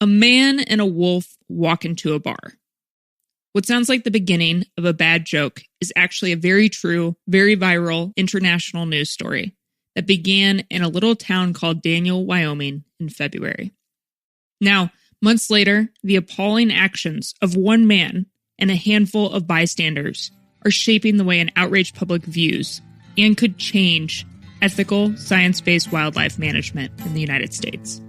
A man and a wolf walk into a bar. What sounds like the beginning of a bad joke is actually a very true, very viral international news story that began in a little town called Daniel, Wyoming in February. Now, months later, the appalling actions of one man and a handful of bystanders are shaping the way an outraged public views and could change ethical, science-based wildlife management in the United States.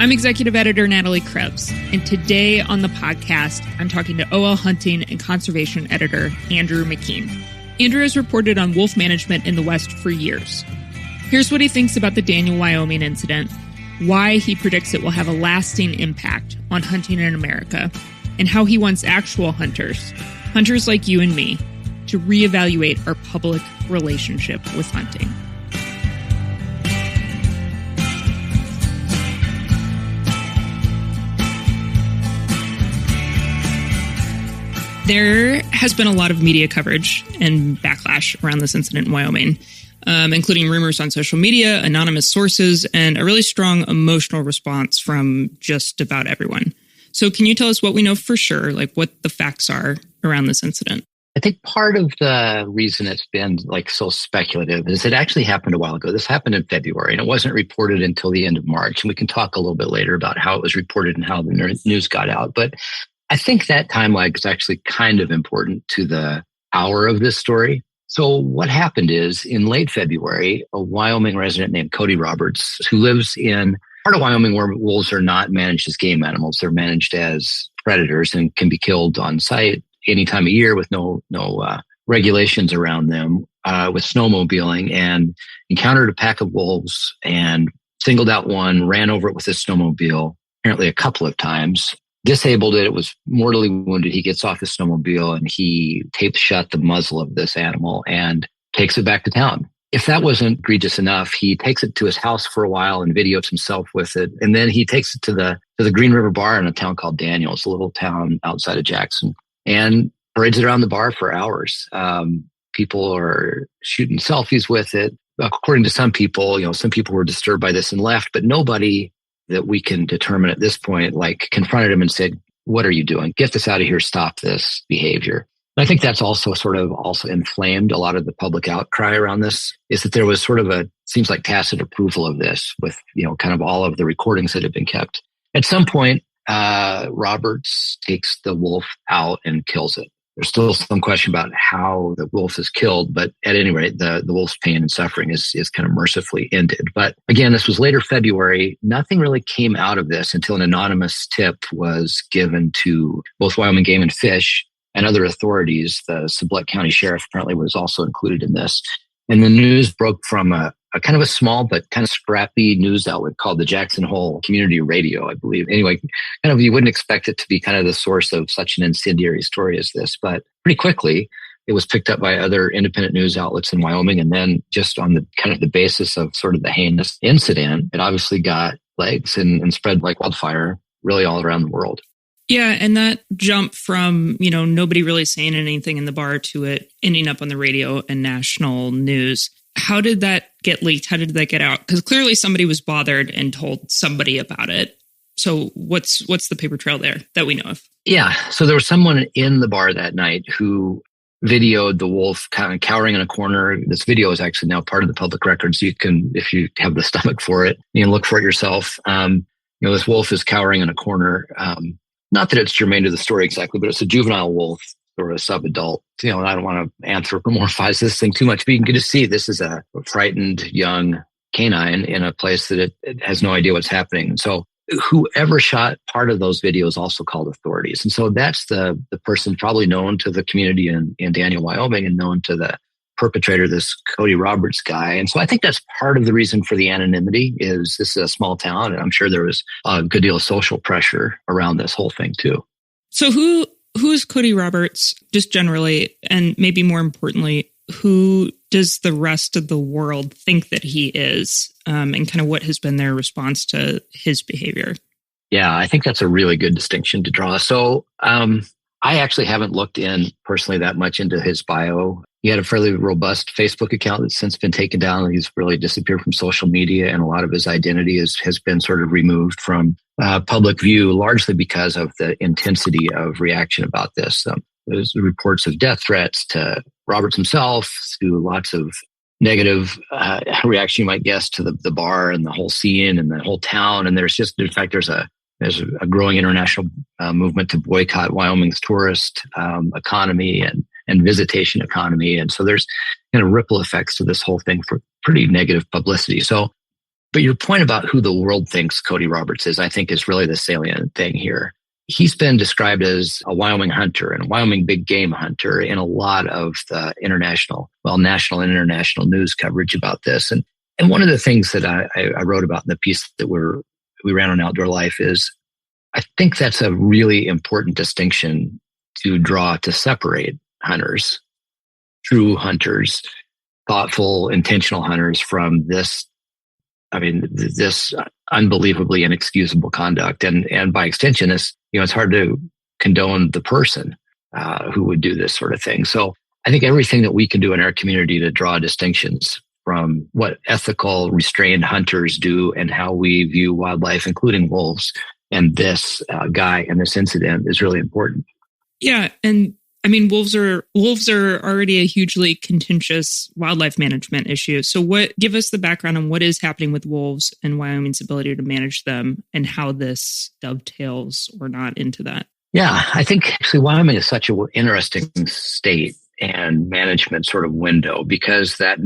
I'm Executive Editor Natalie Krebs, and today on the podcast, I'm talking to OL Hunting and Conservation Editor Andrew McKean. Andrew has reported on wolf management in the West for years. Here's what he thinks about the Daniel, Wyoming incident, why he predicts it will have a lasting impact on hunting in America, and how he wants actual hunters like you and me, to reevaluate our public relationship with hunting. There has been a lot of media coverage and backlash around this incident in Wyoming, including rumors on social media, anonymous sources, and a really strong emotional response from just about everyone. So can you tell us what we know for sure, like what the facts are around this incident? I think part of the reason it's been so speculative is it actually happened a while ago. This happened in February, and it wasn't reported until the end of March. And we can talk a little bit later about how it was reported and how the news got out. But I think that time lag is actually kind of important to the hour of this story. So what happened is in late February, a Wyoming resident named Cody Roberts, who lives in part of Wyoming where wolves are not managed as game animals. They're managed as predators and can be killed on site any time of year with no regulations around them, with snowmobiling, and encountered a pack of wolves and singled out one, ran over it with his snowmobile, apparently a couple of times. Disabled it. It was mortally wounded. He gets off the snowmobile and he tapes shut the muzzle of this animal and takes it back to town. If that wasn't egregious enough, he takes it to his house for a while and videos himself with it. And then he takes it to the Green River Bar in a town called Daniel. It's a little town outside of Jackson, and parades it around the bar for hours. People are shooting selfies with it. According to some people, some people were disturbed by this and left, but nobody that we can determine at this point, confronted him and said, "What are you doing? Get this out of here. Stop this behavior." And I think that's also also inflamed a lot of the public outcry around this, is that there was seems like tacit approval of this with, kind of all of the recordings that have been kept. At some point, Roberts takes the wolf out and kills it. There's still some question about how the wolf is killed, but at any rate, the wolf's pain and suffering is kind of mercifully ended. But again, this was later February. Nothing really came out of this until an anonymous tip was given to both Wyoming Game and Fish and other authorities. The Sublette County Sheriff apparently was also included in this. And the news broke from a kind of a small but kind of scrappy news outlet called the Jackson Hole Community Radio, I believe. Anyway, you wouldn't expect it to be kind of the source of such an incendiary story as this, but pretty quickly it was picked up by other independent news outlets in Wyoming. And then just on the kind of the basis of sort of the heinous incident, it obviously got legs and spread like wildfire really all around the world. Yeah, and that jump from, nobody really saying anything in the bar to it ending up on the radio and national news. How did that get leaked? How did that get out? Because clearly somebody was bothered and told somebody about it. So what's the paper trail there that we know of? Yeah, so there was someone in the bar that night who videoed the wolf kind of cowering in a corner. This video is actually now part of the public record, so you can, if you have the stomach for it, you can look for it yourself. This wolf is cowering in a corner. Not that it's germane to the story exactly, but it's a juvenile wolf or a sub-adult. And I don't want to anthropomorphize this thing too much, but you can get to see this is a frightened young canine in a place that it has no idea what's happening. And so whoever shot part of those videos also called authorities. And so that's the person probably known to the community in Daniel, Wyoming, and known to the perpetrator, this Cody Roberts guy. And so I think that's part of the reason for the anonymity is this is a small town. And I'm sure there was a good deal of social pressure around this whole thing too. So who's Cody Roberts just generally? And maybe more importantly, who does the rest of the world think that he is? And kind of what has been their response to his behavior? Yeah, I think that's a really good distinction to draw. So I actually haven't looked in personally that much into his bio. He had a fairly robust Facebook account that's since been taken down. He's really disappeared from social media, and a lot of his identity has been sort of removed from public view, largely because of the intensity of reaction about this. There's reports of death threats to Roberts himself, to lots of negative reaction, you might guess, to the bar and the whole scene and the whole town. And there's a growing international movement to boycott Wyoming's tourist economy and visitation economy. And so there's ripple effects to this whole thing for pretty negative publicity. So, but your point about who the world thinks Cody Roberts is, I think is really the salient thing here. He's been described as a Wyoming hunter and a Wyoming big game hunter in a lot of the national and international news coverage about this. And one of the things that I wrote about in the piece that we ran on Outdoor Life is I think that's a really important distinction to draw to separate hunters, true hunters, thoughtful, intentional hunters from this unbelievably inexcusable conduct. And by extension, it's hard to condone the person who would do this sort of thing. So I think everything that we can do in our community to draw distinctions from what ethical, restrained hunters do and how we view wildlife, including wolves, and this guy and this incident is really important. Yeah. And I mean, wolves are already a hugely contentious wildlife management issue. So give us the background on what is happening with wolves and Wyoming's ability to manage them and how this dovetails or not into that. Yeah, I think actually Wyoming is such an interesting state and management sort of window because that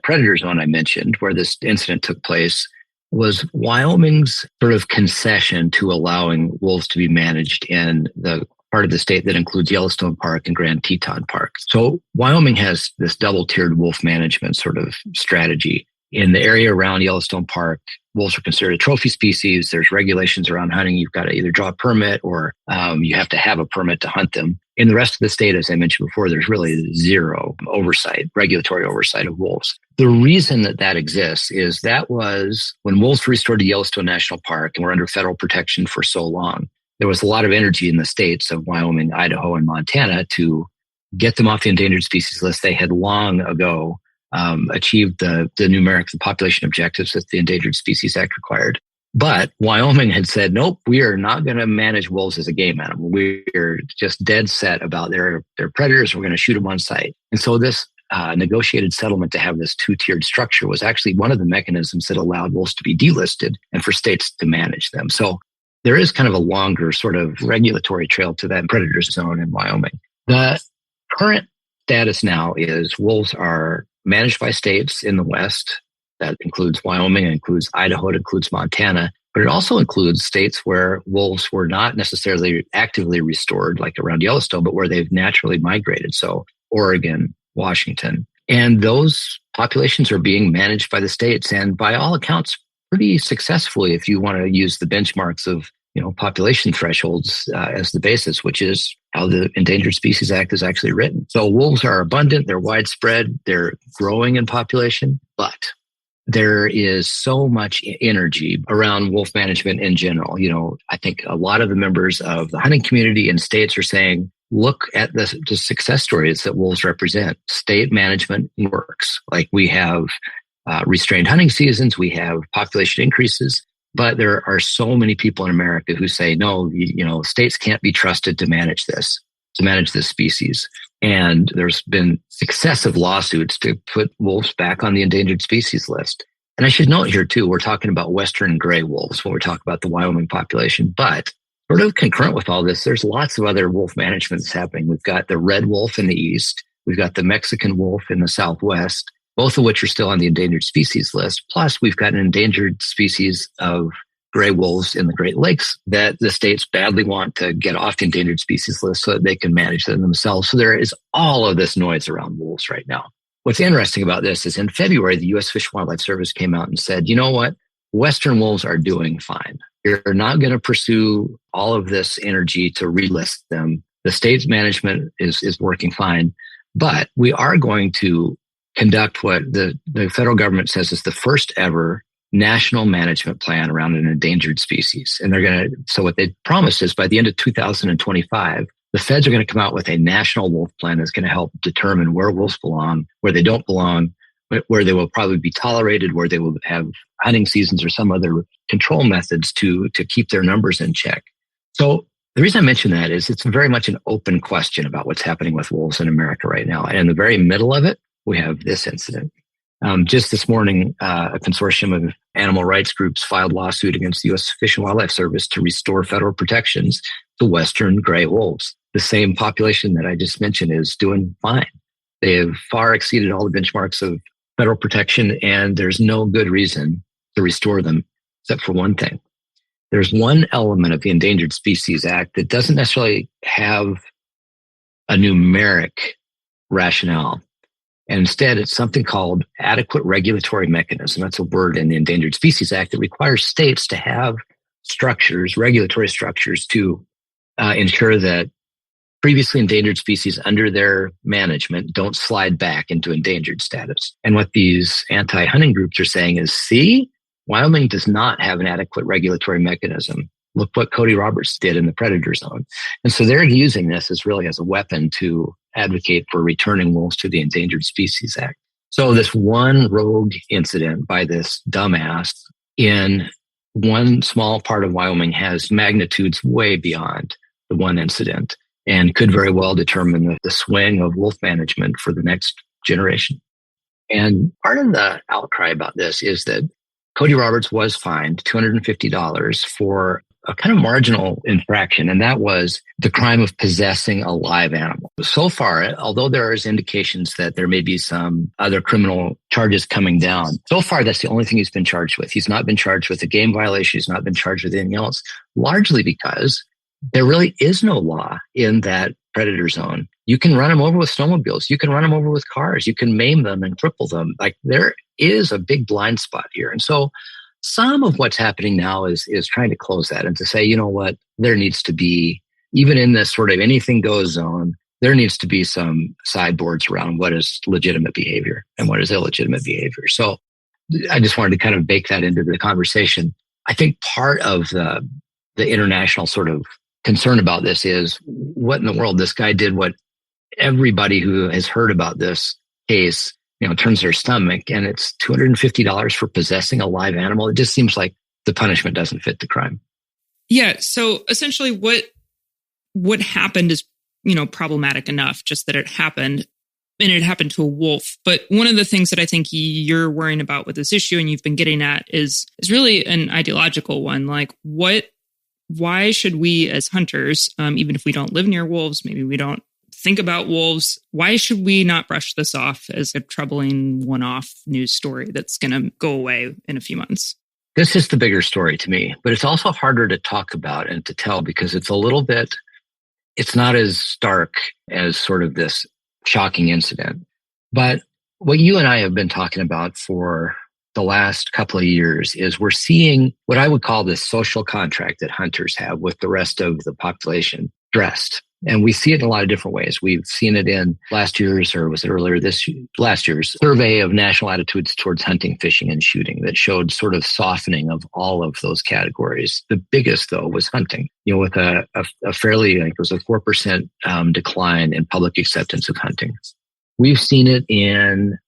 predator zone I mentioned where this incident took place was Wyoming's sort of concession to allowing wolves to be managed in the part of the state that includes Yellowstone Park and Grand Teton Park. So Wyoming has this double-tiered wolf management sort of strategy. In the area around Yellowstone Park, wolves are considered a trophy species. There's regulations around hunting. You've got to either draw a permit or you have to have a permit to hunt them. In the rest of the state, as I mentioned before, there's really zero regulatory oversight of wolves. The reason that exists is that was when wolves were restored to Yellowstone National Park and were under federal protection for so long. There was a lot of energy in the states of Wyoming, Idaho, and Montana to get them off the endangered species list. They had long ago achieved the population objectives that the Endangered Species Act required. But Wyoming had said, nope, we are not going to manage wolves as a game animal. We're just dead set about their predators. We're going to shoot them on sight. And so this negotiated settlement to have this two-tiered structure was actually one of the mechanisms that allowed wolves to be delisted and for states to manage them. So there is kind of a longer sort of regulatory trail to that predator zone in Wyoming. The current status now is wolves are managed by states in the West. That includes Wyoming, it includes Idaho, it includes Montana, but it also includes states where wolves were not necessarily actively restored, like around Yellowstone, but where they've naturally migrated. So Oregon, Washington. And those populations are being managed by the states and by all accounts pretty successfully if you want to use the benchmarks of population thresholds as the basis, which is how the Endangered Species Act is actually written. So wolves are abundant, they're widespread, they're growing in population, but there is so much energy around wolf management in general. I think a lot of the members of the hunting community and states are saying, look at the success stories that wolves represent. State management works. Like we have restrained hunting seasons, we have population increases, but there are so many people in America who say, no, states can't be trusted to manage this species. And there's been successive lawsuits to put wolves back on the endangered species list. And I should note here too, we're talking about Western gray wolves when we're talking about the Wyoming population, but sort of concurrent with all this, there's lots of other wolf management that's happening. We've got the red wolf in the east. We've got the Mexican wolf in the southwest, both of which are still on the endangered species list. Plus, we've got an endangered species of gray wolves in the Great Lakes that the states badly want to get off the endangered species list so that they can manage them themselves. So there is all of this noise around wolves right now. What's interesting about this is in February, the U.S. Fish and Wildlife Service came out and said, you know what? Western wolves are doing fine. You're not going to pursue all of this energy to relist them. The state's management is working fine, but we are going to conduct what the federal government says is the first ever national management plan around an endangered species. And so what they promised is by the end of 2025, The feds are going to come out with a national wolf plan that's going to help determine where wolves belong, where they don't belong, where they will probably be tolerated, where they will have hunting seasons or some other control methods to keep their numbers in check. So the reason I mention that is it's very much an open question about what's happening with wolves in America right now. And in the very middle of it, we have this incident. Just this morning, a consortium of animal rights groups filed a lawsuit against the U.S. Fish and Wildlife Service to restore federal protections to western gray wolves. The same population that I just mentioned is doing fine. They have far exceeded all the benchmarks of federal protection, and there's no good reason to restore them, except for one thing. There's one element of the Endangered Species Act that doesn't necessarily have a numeric rationale. And instead, it's something called adequate regulatory mechanism. That's a word in the Endangered Species Act that requires states to have structures, regulatory structures, to ensure that previously endangered species under their management don't slide back into endangered status. And what these anti-hunting groups are saying is, see, Wyoming does not have an adequate regulatory mechanism. Look what Cody Roberts did in the predator zone. And so they're using this as a weapon to advocate for returning wolves to the Endangered Species Act. So this one rogue incident by this dumbass in one small part of Wyoming has magnitudes way beyond the one incident and could very well determine the swing of wolf management for the next generation. And part of the outcry about this is that Cody Roberts was fined $250 for a kind of marginal infraction, and that was the crime of possessing a live animal. So far, although there is indications that there may be some other criminal charges coming down, so far that's the only thing he's been charged with. He's not been charged with a game violation. He's not been charged with anything else, largely because there really is no law in that predator zone. You can run them over with snowmobiles. You can run them over with cars. You can maim them and cripple them. Like, there is a big blind spot here. And so some of what's happening now is trying to close that and to say, you know what, there needs to be, even in this sort of anything goes zone, there needs to be some sideboards around what is legitimate behavior and what is illegitimate behavior. So I just wanted to kind of bake that into the conversation. I think part of the international sort of concern about this is, what in the world, this guy did what everybody who has heard about this case, turns their stomach, and it's $250 for possessing a live animal. It just seems like the punishment doesn't fit the crime. Yeah. So essentially what happened is, problematic enough, just that it happened, and it happened to a wolf. But one of the things that I think you're worrying about with this issue, and you've been getting at, is really an ideological one. Like, why should we as hunters, even if we don't live near wolves, maybe we don't think about wolves, why should we not brush this off as a troubling one-off news story that's going to go away in a few months? This is the bigger story to me, but it's also harder to talk about and to tell because it's not as stark as sort of this shocking incident. But what you and I have been talking about for the last couple of years is we're seeing what I would call this social contract that hunters have with the rest of the population dressed. And we see it in a lot of different ways. We've seen it in last year's survey of national attitudes towards hunting, fishing, and shooting that showed sort of softening of all of those categories. The biggest, though, was hunting, with a fairly, it was a 4% decline in public acceptance of hunting. We've seen it in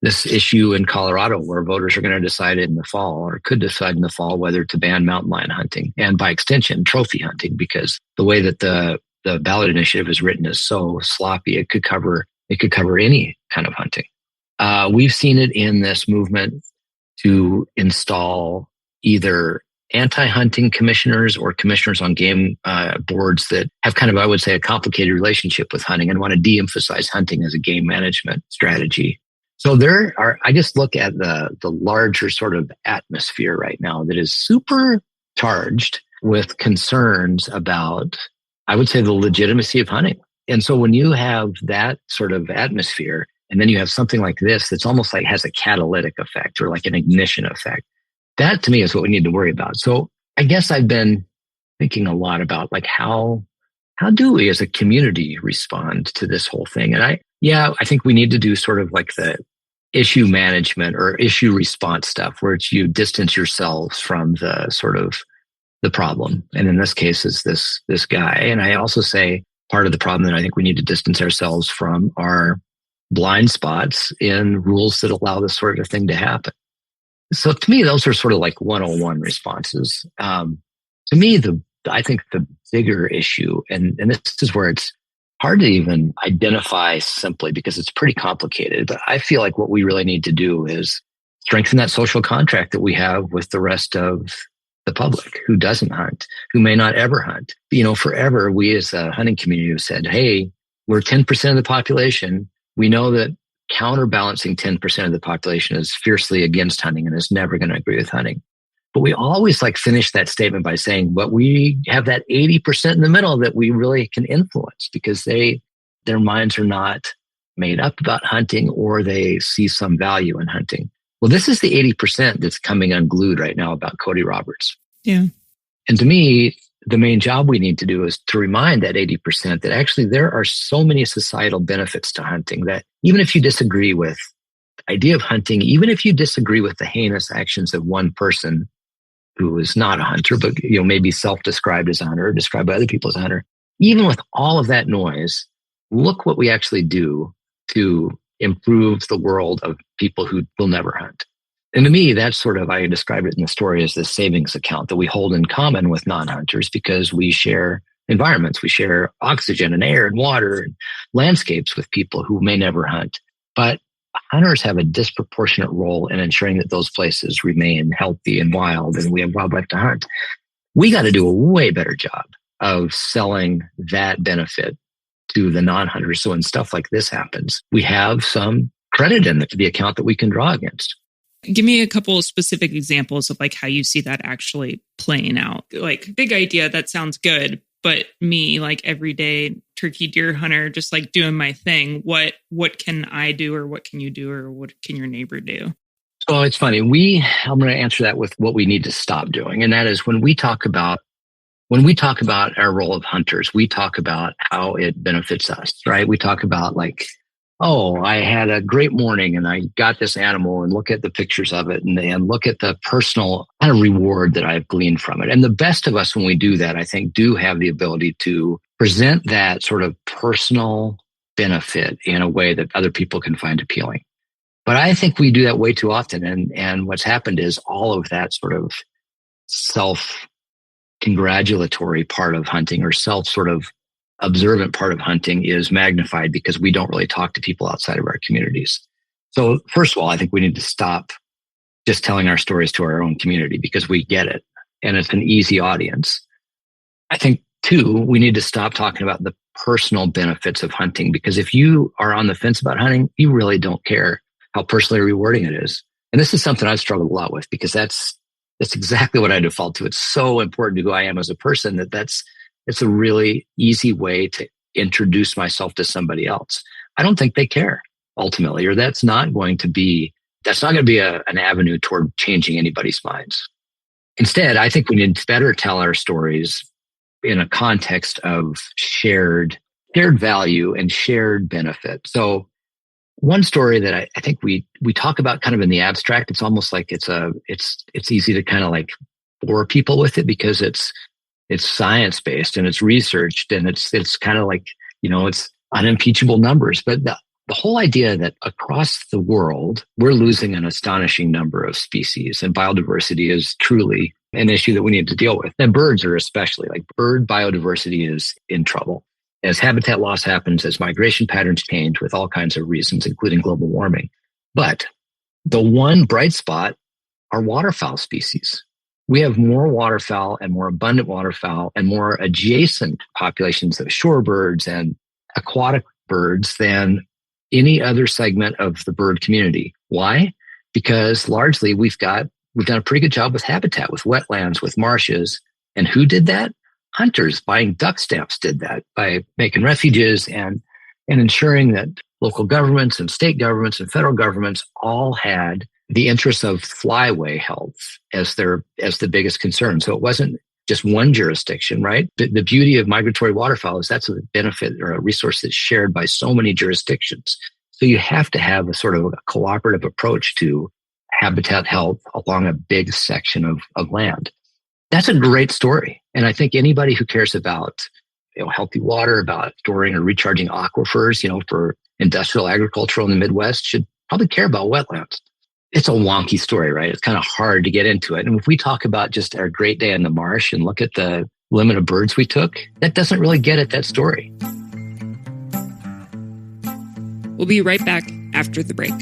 this issue in Colorado where voters are going to decide in the fall, or could decide in the fall, whether to ban mountain lion hunting and, by extension, trophy hunting, because the way that the ballot initiative is written is so sloppy. It could cover any kind of hunting. We've seen it in this movement to install either anti-hunting commissioners or commissioners on game boards that have kind of, I would say, a complicated relationship with hunting and want to de-emphasize hunting as a game management strategy. So I just look at the larger sort of atmosphere right now that is super charged with concerns about, I would say, the legitimacy of hunting. And so when you have that sort of atmosphere, and then you have something like this that's almost like has a catalytic effect or like an ignition effect, that to me is what we need to worry about. So I guess I've been thinking a lot about like how do we as a community respond to this whole thing? And I think we need to do sort of like the issue management or issue response stuff where it's you distance yourselves from the sort of the problem. And in this case is this guy. And I also say part of the problem that I think we need to distance ourselves from are blind spots in rules that allow this sort of thing to happen. So to me, those are sort of like 101 responses. To me, I think the bigger issue, and this is where it's hard to even identify simply because it's pretty complicated, but I feel like what we really need to do is strengthen that social contract that we have with the rest of the public who doesn't hunt, who may not ever hunt. Forever, we as a hunting community have said, hey, we're 10% of the population. We know that counterbalancing 10% of the population is fiercely against hunting and is never going to agree with hunting. But we always finish that statement by saying, but we have that 80% in the middle that we really can influence because their minds are not made up about hunting or they see some value in hunting. Well, this is the 80% that's coming unglued right now about Cody Roberts. Yeah. And to me, the main job we need to do is to remind that 80% that actually there are so many societal benefits to hunting that even if you disagree with the idea of hunting, even if you disagree with the heinous actions of one person who is not a hunter, but maybe self-described as a hunter or described by other people as a hunter, even with all of that noise, look what we actually do to improve the world of people who will never hunt. And to me, that's I described it in the story as this savings account that we hold in common with non-hunters because we share environments, we share oxygen and air and water and landscapes with people who may never hunt. But hunters have a disproportionate role in ensuring that those places remain healthy and wild and we have wildlife to hunt. We got to do a way better job of selling that benefit to the non-hunters. So when stuff like this happens, we have some credit in the account that we can draw against. Give me a couple of specific examples of how you see that actually playing out. Big idea, that sounds good. But me, everyday turkey deer hunter, just doing my thing, what can I do or what can you do or what can your neighbor do? So it's funny. I'm going to answer that with what we need to stop doing. And that is when we talk about our role of hunters, we talk about how it benefits us, right? We talk about oh, I had a great morning and I got this animal and look at the pictures of it and look at the personal kind of reward that I've gleaned from it. And the best of us, when we do that, I think do have the ability to present that sort of personal benefit in a way that other people can find appealing. But I think we do that way too often. And what's happened is all of that sort of self-congratulatory part of hunting or observant part of hunting is magnified because we don't really talk to people outside of our communities. So first of all, I think we need to stop just telling our stories to our own community because we get it and it's an easy audience. I think two, we need to stop talking about the personal benefits of hunting because if you are on the fence about hunting, you really don't care how personally rewarding it is. And this is something I've struggled a lot with because that's exactly what I default to. It's so important to who I am as a person it's a really easy way to introduce myself to somebody else. I don't think they care ultimately, or that's not going to be an avenue toward changing anybody's minds. Instead, I think we need to better tell our stories in a context of shared value and shared benefit. So one story that I think we talk about kind of in the abstract, it's almost like it's easy to kind of bore people with it because it's science-based and it's researched and it's kind of it's unimpeachable numbers. But the whole idea that across the world, we're losing an astonishing number of species and biodiversity is truly an issue that we need to deal with. And birds are especially bird biodiversity is in trouble. As habitat loss happens, as migration patterns change with all kinds of reasons, including global warming. But the one bright spot are waterfowl species. We have more waterfowl and more abundant waterfowl and more adjacent populations of shorebirds and aquatic birds than any other segment of the bird community. Why? Because largely we've done a pretty good job with habitat, with wetlands, with marshes. And who did that? Hunters buying duck stamps did that by making refuges and ensuring that local governments and state governments and federal governments all had the interests of flyway health as the biggest concern. So it wasn't just one jurisdiction, right? The beauty of migratory waterfowl is that's a benefit or a resource that's shared by so many jurisdictions. So you have to have a sort of a cooperative approach to habitat health along a big section of land. That's a great story. And I think anybody who cares about healthy water, about storing or recharging aquifers, for industrial agriculture in the Midwest, should probably care about wetlands. It's a wonky story, right? It's kind of hard to get into it. And if we talk about just our great day in the marsh and look at the limit of birds we took, that doesn't really get at that story. We'll be right back after the break.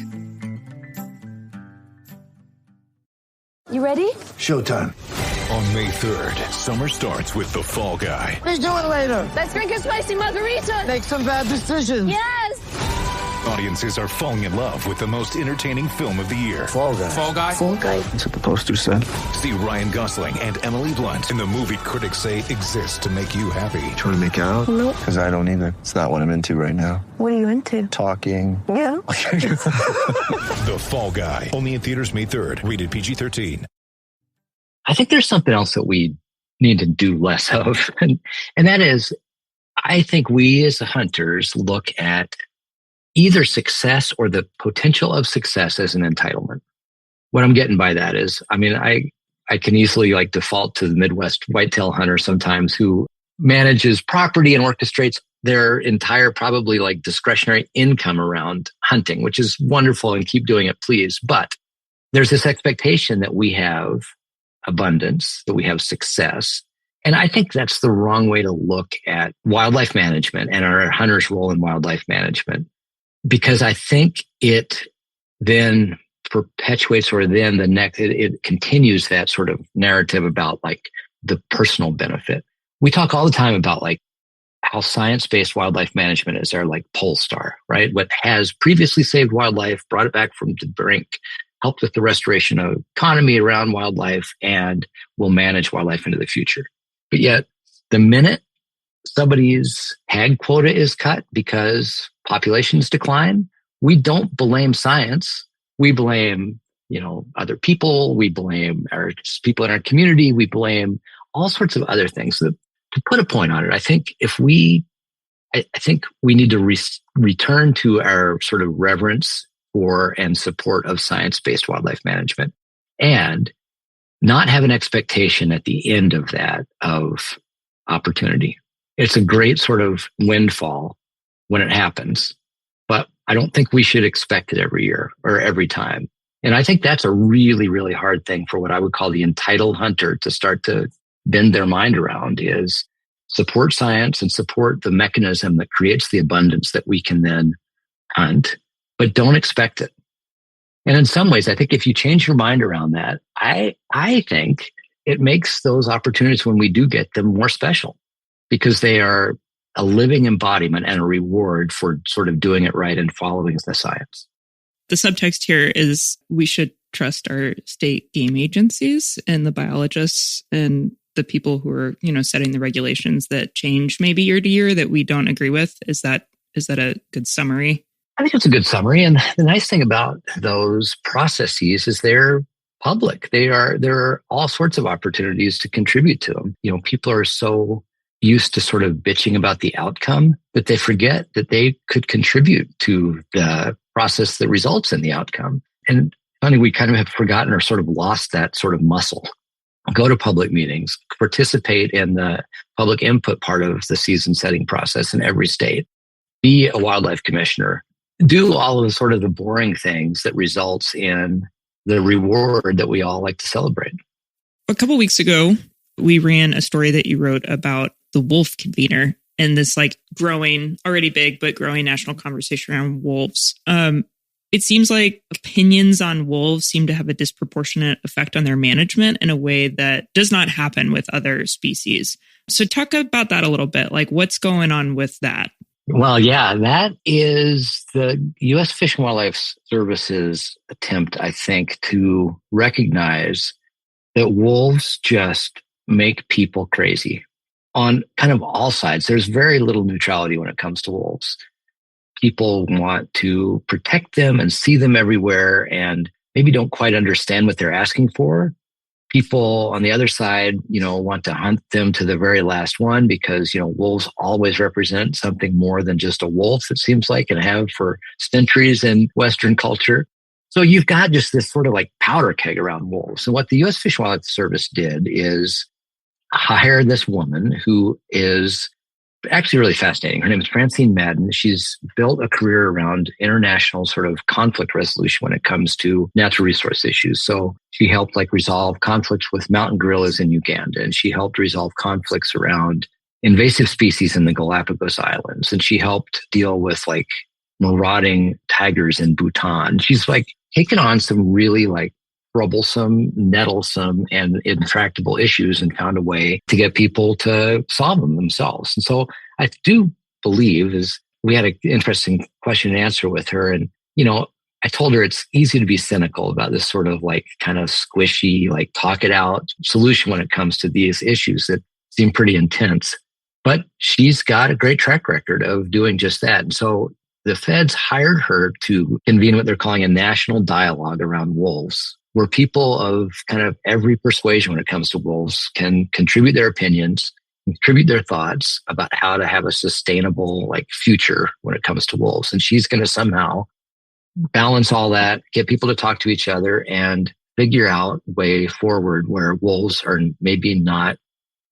You ready? Showtime. On May 3rd, summer starts with The Fall Guy. Let's do it later. Let's drink a spicy margarita. Make some bad decisions. Yes. Audiences are falling in love with the most entertaining film of the year. Fall Guy. Fall Guy? Fall Guy. That's what the poster said. See Ryan Gosling and Emily Blunt in the movie critics say exists to make you happy. Trying to make it out? Nope. Because I don't either. It's not what I'm into right now. What are you into? Talking. Yeah. The Fall Guy. Only in theaters May 3rd. Rated PG-13. I think there's something else that we need to do less of. And that is, I think we as hunters look at either success or the potential of success as an entitlement. What I'm getting by that is, I can easily default to the Midwest whitetail hunter sometimes who manages property and orchestrates their entire probably discretionary income around hunting, which is wonderful, and keep doing it, please. But there's this expectation that we have abundance, that we have success. And I think that's the wrong way to look at wildlife management and our hunters' role in wildlife management. Because I think it then perpetuates, or then it continues that sort of narrative about the personal benefit. We talk all the time about how science-based wildlife management is our pole star, right? What has previously saved wildlife, brought it back from the brink, helped with the restoration of economy around wildlife, and will manage wildlife into the future. But yet, the minute somebody's hag quota is cut because populations decline, we don't blame science. We blame, other people. We blame our people in our community. We blame all sorts of other things. To put a point on it, I think I think we need to return to our sort of reverence for and support of science-based wildlife management, and not have an expectation at the end of that of opportunity. It's a great sort of windfall when it happens, but I don't think we should expect it every year or every time. And I think that's a really, really hard thing for what I would call the entitled hunter to start to bend their mind around, is support science and support the mechanism that creates the abundance that we can then hunt, but don't expect it. And in some ways, I think if you change your mind around that, I think it makes those opportunities when we do get them more special, because they are a living embodiment and a reward for sort of doing it right and following the science. The subtext here is we should trust our state game agencies and the biologists and the people who are, setting the regulations that change maybe year to year that we don't agree with. Is that a good summary? I think it's a good summary. And the nice thing about those processes is they're public. There are all sorts of opportunities to contribute to them. People are so used to sort of bitching about the outcome that they forget that they could contribute to the process that results in the outcome. And I think we kind of have forgotten or sort of lost that sort of muscle. Go to public meetings, participate in the public input part of the season setting process in every state, be a wildlife commissioner, do all of the sort of the boring things that results in the reward that we all like to celebrate. A couple weeks ago, we ran a story that you wrote about the Wolf Convenor and this growing, already big, but growing national conversation around wolves. It seems like opinions on wolves seem to have a disproportionate effect on their management in a way that does not happen with other species. So talk about that a little bit. What's going on with that? Well, yeah, that is the U.S. Fish and Wildlife Service's attempt, I think, to recognize that wolves just make people crazy on kind of all sides. There's very little neutrality when it comes to wolves. People want to protect them and see them everywhere and maybe don't quite understand what they're asking for. People on the other side, want to hunt them to the very last one because, wolves always represent something more than just a wolf, it seems like, and have for centuries in Western culture. So you've got just this sort of powder keg around wolves. And what the U.S. Fish and Wildlife Service did is hire this woman who is actually really fascinating. Her name is Francine Madden. She's built a career around international sort of conflict resolution when it comes to natural resource issues. So she helped resolve conflicts with mountain gorillas in Uganda, and she helped resolve conflicts around invasive species in the Galapagos Islands. And she helped deal with marauding tigers in Bhutan. She's taken on some really troublesome, nettlesome, and intractable issues and found a way to get people to solve them themselves. And so I do believe we had an interesting question and answer with her. And, I told her it's easy to be cynical about this sort of kind of squishy, talk it out solution when it comes to these issues that seem pretty intense. But she's got a great track record of doing just that. And so the feds hired her to convene what they're calling a national dialogue around wolves, where people of kind of every persuasion when it comes to wolves can contribute their opinions, contribute their thoughts about how to have a sustainable future when it comes to wolves. And she's going to somehow balance all that, get people to talk to each other, and figure out a way forward where wolves are maybe not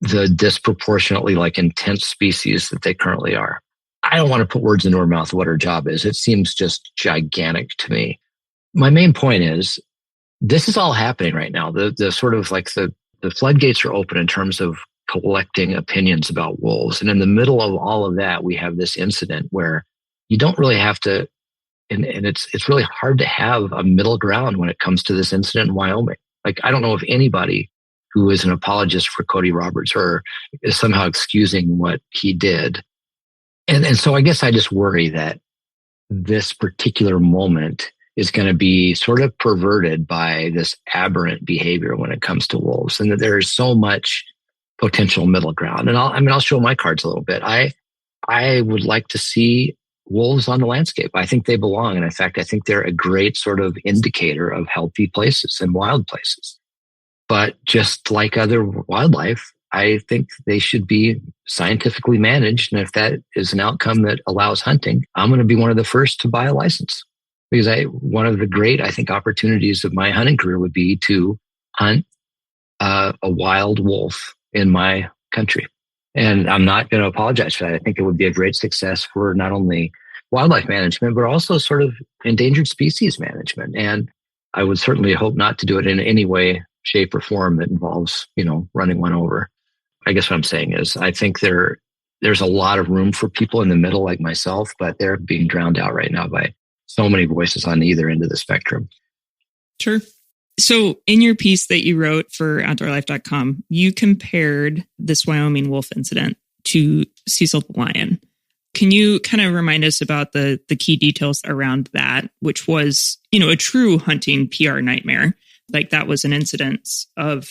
the disproportionately intense species that they currently are. I don't want to put words into her mouth what her job is. It seems just gigantic to me. My main point is this is all happening right now. The sort of the floodgates are open in terms of collecting opinions about wolves. And in the middle of all of that, we have this incident where you don't really have to, and it's really hard to have a middle ground when it comes to this incident in Wyoming. I don't know if anybody who is an apologist for Cody Roberts or is somehow excusing what he did. And so I guess I just worry that this particular moment is going to be sort of perverted by this aberrant behavior when it comes to wolves, and that there is so much potential middle ground. And I'll show my cards a little bit. I would like to see wolves on the landscape. I think they belong. And in fact, I think they're a great sort of indicator of healthy places and wild places. But just like other wildlife, I think they should be scientifically managed. And if that is an outcome that allows hunting, I'm going to be one of the first to buy a license. Because one of the great, I think, opportunities of my hunting career would be to hunt a wild wolf in my country. And I'm not going to apologize for that. I think it would be a great success for not only wildlife management, but also sort of endangered species management. And I would certainly hope not to do it in any way, shape, or form that involves, running one over. I guess what I'm saying is I think there's a lot of room for people in the middle like myself, but they're being drowned out right now by so many voices on either end of the spectrum. Sure. So in your piece that you wrote for OutdoorLife.com, you compared this Wyoming wolf incident to Cecil the Lion. Can you kind of remind us about the key details around that, which was, a true hunting PR nightmare? That was an incidence of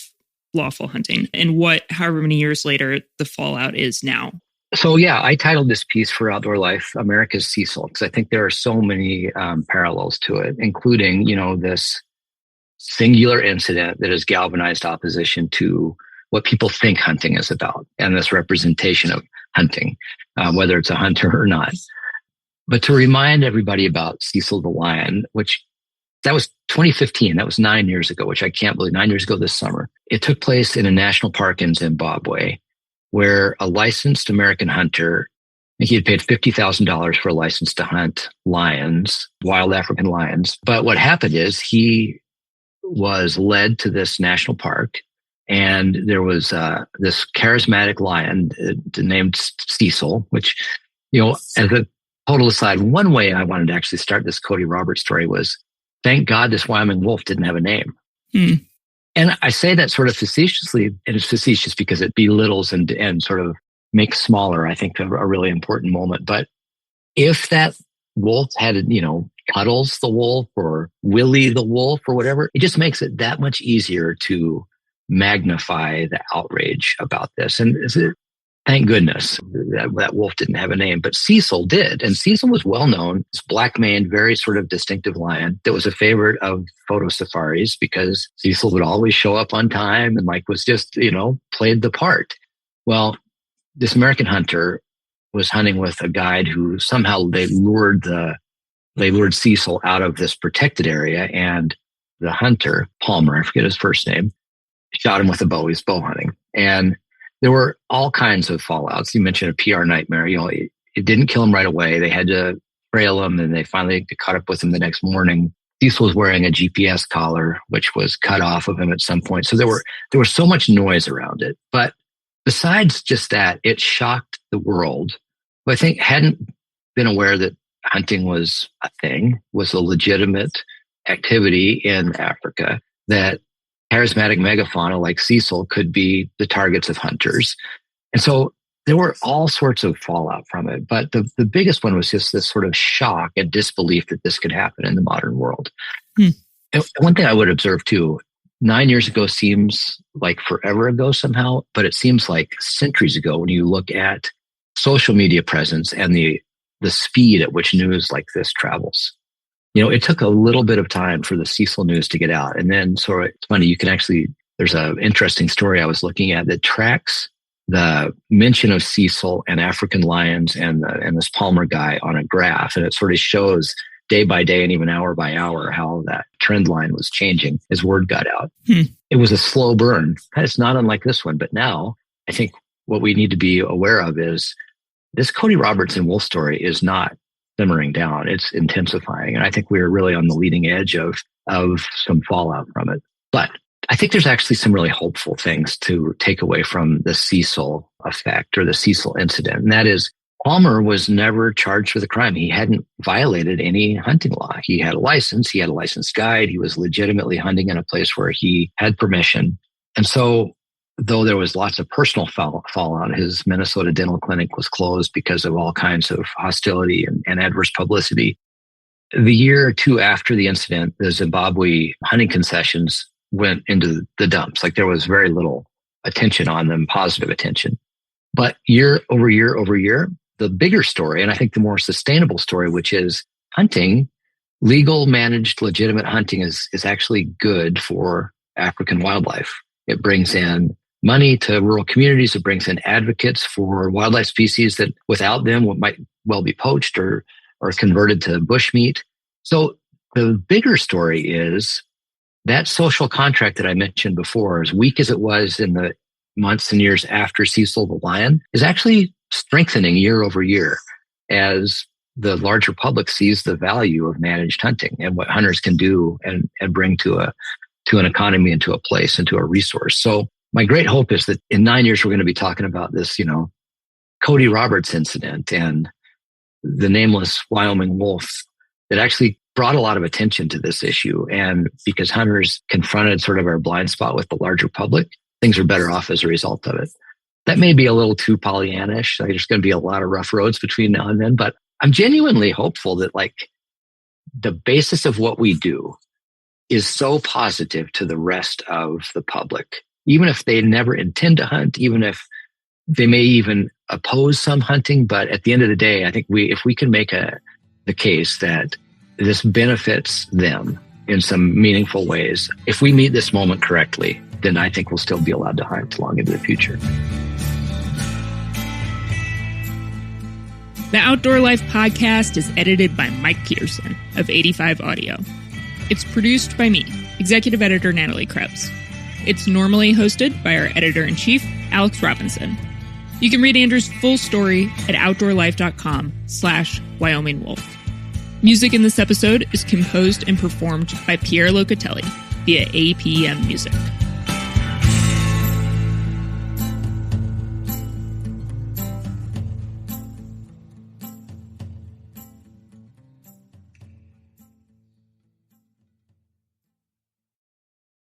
lawful hunting, and however many years later, the fallout is now. So yeah, I titled this piece for Outdoor Life, America's Cecil, because I think there are so many parallels to it, including, this singular incident that has galvanized opposition to what people think hunting is about and this representation of hunting, whether it's a hunter or not. But to remind everybody about Cecil the Lion, which that was 2015, that was 9 years ago, which I can't believe, 9 years ago this summer. It took place in a national park in Zimbabwe where a licensed American hunter, I think he had paid $50,000 for a license to hunt lions, wild African lions. But what happened is he was led to this national park, and there was this charismatic lion named Cecil, which, as a total aside, one way I wanted to actually start this Cody Roberts story was, thank God this Wyoming wolf didn't have a name. And I say that sort of facetiously, and it's facetious because it belittles and sort of makes smaller, I think, a really important moment. But if that wolf had, Puddles the wolf or Willie the wolf or whatever, it just makes it that much easier to magnify the outrage about this. And thank goodness that wolf didn't have a name, but Cecil did. And Cecil was well known, this black-maned, very sort of distinctive lion that was a favorite of photo safaris because Cecil would always show up on time and was just, played the part. Well, this American hunter was hunting with a guide who somehow they lured Cecil out of this protected area, and the hunter, Palmer, I forget his first name, shot him with a bow. He was bow hunting. And there were all kinds of fallouts. You mentioned a PR nightmare. It didn't kill him right away. They had to trail him, and they finally caught up with him the next morning. Cecil was wearing a GPS collar, which was cut off of him at some point. So there was so much noise around it. But besides just that, it shocked the world, who I think hadn't been aware that hunting was a thing, was a legitimate activity in Africa, that charismatic megafauna like Cecil could be the targets of hunters. And so there were all sorts of fallout from it. But the biggest one was just this sort of shock and disbelief that this could happen in the modern world. And one thing I would observe too, 9 years ago seems like forever ago somehow, but it seems like centuries ago when you look at social media presence and the speed at which news like this travels. It took a little bit of time for the Cecil news to get out. And then, so it's funny, there's an interesting story I was looking at that tracks the mention of Cecil and African lions and this Palmer guy on a graph. And it sort of shows day by day and even hour by hour how that trend line was changing as word got out. It was a slow burn. It's not unlike this one. But now I think what we need to be aware of is this Cody Roberts and Wolf story is not simmering down. It's intensifying. And I think we're really on the leading edge of some fallout from it. But I think there's actually some really hopeful things to take away from the Cecil effect or the Cecil incident. And that is, Palmer was never charged with a crime. He hadn't violated any hunting law. He had a license. He had a licensed guide. He was legitimately hunting in a place where he had permission. And so, though there was lots of personal fallout, his Minnesota dental clinic was closed because of all kinds of hostility and adverse publicity. The year or two after the incident, the Zimbabwe hunting concessions went into the dumps. Like there was very little attention on them, positive attention. But year over year over year, the bigger story, and I think the more sustainable story, which is hunting, legal, managed, legitimate hunting is actually good for African wildlife. It brings in money to rural communities. It brings in advocates for wildlife species that without them might well be poached or converted to bushmeat. So the bigger story is that social contract that I mentioned before, as weak as it was in the months and years after Cecil the Lion, is actually strengthening year over year as the larger public sees the value of managed hunting and what hunters can do and bring to an economy and to a place and to a resource. So my great hope is that in 9 years, we're going to be talking about this, Cody Roberts incident and the nameless Wyoming wolf that actually brought a lot of attention to this issue. And because hunters confronted sort of our blind spot with the larger public, things are better off as a result of it. That may be a little too Pollyannish. There's going to be a lot of rough roads between now and then, but I'm genuinely hopeful that the basis of what we do is so positive to the rest of the public, even if they never intend to hunt, even if they may even oppose some hunting. But at the end of the day, I think if we can make the case that this benefits them in some meaningful ways, if we meet this moment correctly, then I think we'll still be allowed to hunt long into the future. The Outdoor Life podcast is edited by Mike Pedersen of 85 Audio. It's produced by me, executive editor Natalie Krebs. It's normally hosted by our editor-in-chief, Alex Robinson. You can read Andrew's full story at outdoorlife.com/Wyoming Wolf. Music in this episode is composed and performed by Pierre Locatelli via APM Music.